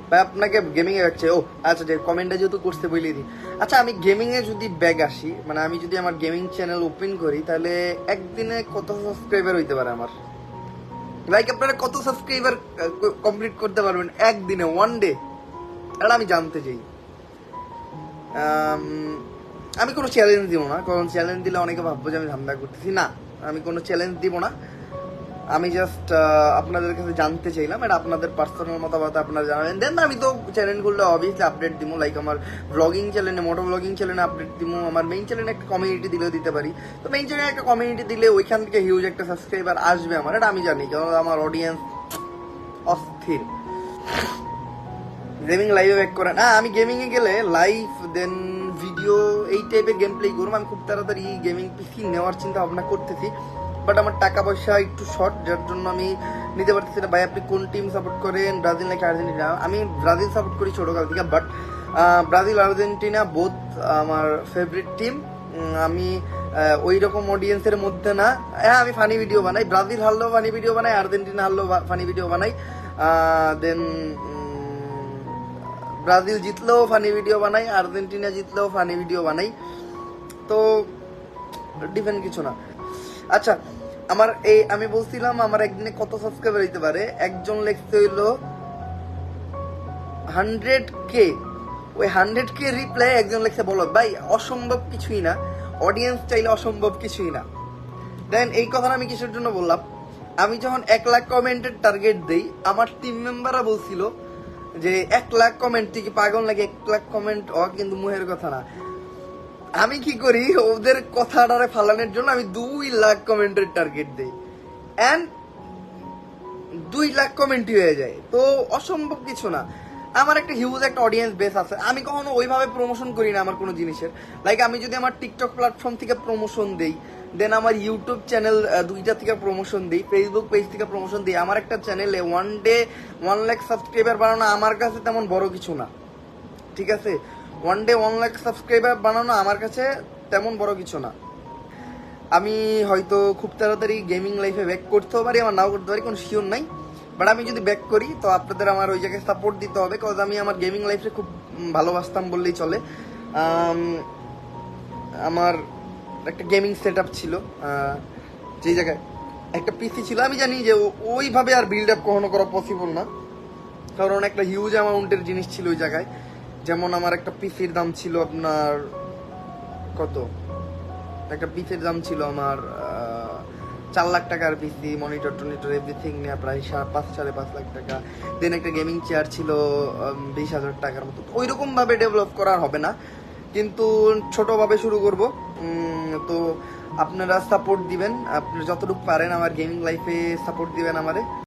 ভাই আপনাকে গেমিং এ ব্যাগ চাই। ও আচ্ছা, যে কমেন্টটা যেহেতু করতে বলে দিই। আচ্ছা, আমি গেমিং এ যদি ব্যাগ আসি, মানে আমি যদি আমার গেমিং চ্যানেল ওপেন করি, তাহলে একদিনে কত সাবস্ক্রাইবার হইতে পারে আমার? লাইক আপনারা কত সাবস্ক্রাইবার কমপ্লিট করতে পারবেন একদিনে, ওয়ান ডে? এটা আমি জানতে চাই। আমি কোনো চ্যালেঞ্জ দিব না, কারণ চ্যালেঞ্জ দিলে অনেকে ভাববো যে আমি ধান্দা করতেছি। না, আমি কোনো চ্যালেঞ্জ দিব না। আমি জাস্ট আপনাদের কাছে জানতে চাইলাম, এটা আপনাদের পার্সোনাল মতামত আপনারা জানাবেন। দেন আমি তো চ্যানেলগুলো অবভিয়াসলি আপডেট দিব, লাইক আমার ব্লগিং চ্যানেলে, মোটো ব্লগিং চ্যানেলে আপডেট দিব, আমার মেইন চ্যানেলে একটা কমিউনিটি দিলেও দিতে পারি। তো মেইন চ্যানেলে একটা কমিউনিটি দিলে ওইখান থেকে হিউজ একটা সাবস্ক্রাইবার আসবে আমার, এটা আমি জানি, কারণ আমার অডিয়েন্স অস্থির। গেমিং লাইভে ব্যাক করে না, আমি গেমিং এ গেলে লাইভ দেন ভিডিও এই টাইপের গেম প্লে করবো। আমি খুব তাড়াতাড়ি গেমিং পিসি নেওয়ার চিন্তা ভাবনা করতেছি, বাট আমার টাকা পয়সা একটু শর্ট, যার জন্য আমি নিতে পারতেছি না। ভাই আপনি কোন টিম সাপোর্ট করেন, ব্রাজিল নাকি আর্জেন্টিনা? আমি ব্রাজিল সাপোর্ট করি ছোটকাল থেকে, বাট ব্রাজিল আর্জেন্টিনা বোথ আমার ফেভারিট টিম। আমি ওই রকম অডিয়েন্সের মধ্যে না। হ্যাঁ, আমি ফানি ভিডিও বানাই, ব্রাজিল হারলেও ফানি ভিডিও বানাই, আর্জেন্টিনা হারলেও ফানি ভিডিও বানাই, দেন ব্রাজিল জিতলেও ফানি ভিডিও বানাই, আর্জেন্টিনা জিতলেও ফানি ভিডিও বানাই। তো ডিফারেন্ট কিছু না। আচ্ছা, আমার এই আমি বলছিলাম আমার একদিনে কত সাবস্ক্রাইবার হইতে পারে। একজন লেখতে হইলো 100K। ওই 100K রিপ্লাই একজন লেখছে, বলো ভাই অসম্ভব কিছুই না, অডিয়েন্স চাইলে অসম্ভব কিছুই না। দেন এই কথাটা আমি কিসের জন্য বললাম, আমি যখন 1 লাখ কমেন্টের টার্গেট দেই, আমার টিম মেম্বাররা বলছিল যে 1 লাখ কমেন্ট, তুই কি পাগল নাকি, 1 লাখ কমেন্ট কিন্তু মুহের কথা না। আমি কি করি, ওদের কথাটারে ফালানোর জন্য আমি 2 লাখ কমেন্টের টার্গেট দিই, অ্যান্ড 2 লাখ কমেন্টই হয়ে যায়। তো অসম্ভব কিছু না। আমার একটা হিউজ একটা অডিয়েন্স বেস আছে। আমি কখনো ওইভাবে প্রমোশন করি না আমার কোনো জিনিসের। লাইক আমি যদি আমার টিকটক প্ল্যাটফর্ম থেকে প্রমোশন দেই, দেন আমার ইউটিউব চ্যানেল 2টা থেকে প্রমোশন দিই, ফেসবুক পেজ থেকে প্রমোশন দিই, আমার একটা চ্যানেলে ওয়ান ডে 1 লাখ সাবস্ক্রাইবার বানানো আমার কাছে তেমন বড় কিছু না। ঠিক আছে, ওয়ান ডে 1 লাখ সাবস্ক্রাইবার বানানো আমার কাছে তেমন বড় কিছু না। আমি হয়তো খুব তাড়াতাড়ি গেমিং লাইফে ব্যাক করতেও পারি, আমার নাও করতে পারি, কোনো শিওর নাই। বাট আমি যদি ব্যাক করি, তো আপনাদের আমার ওই জায়গায় সাপোর্ট দিতে হবে, কজ আমি আমার গেমিং লাইফে খুব ভালোবাসতাম বললেই চলে। আমার একটা গেমিং সেট আপ ছিল, যে জায়গায় একটা পিসি ছিল। আমি জানি যে ওইভাবে আর বিল্ড আপ কখনো করা পসিবল না, কারণ একটা হিউজ অ্যামাউন্টের জিনিস ছিল ওই জায়গায়। যেমন আমার একটা পিসির দাম ছিল আপনার কত, একটা পিসির দাম ছিল আমার 4 লাখ টাকার পিসি, মনিটর টনিটর এভরিথিং নিয়ে প্রায় 5.5 লাখ টাকা। দেন একটা গেমিং চেয়ার ছিল 20,000 টাকার মতো। ওইরকম ভাবে ডেভেলপ করা হবে না, কিন্তু ছোটভাবে শুরু করব। তো আপনারা সাপোর্ট দিবেন, আপনারা যতটুকু পারেন আমার গেমিং লাইফে সাপোর্ট দিবেন আমারে।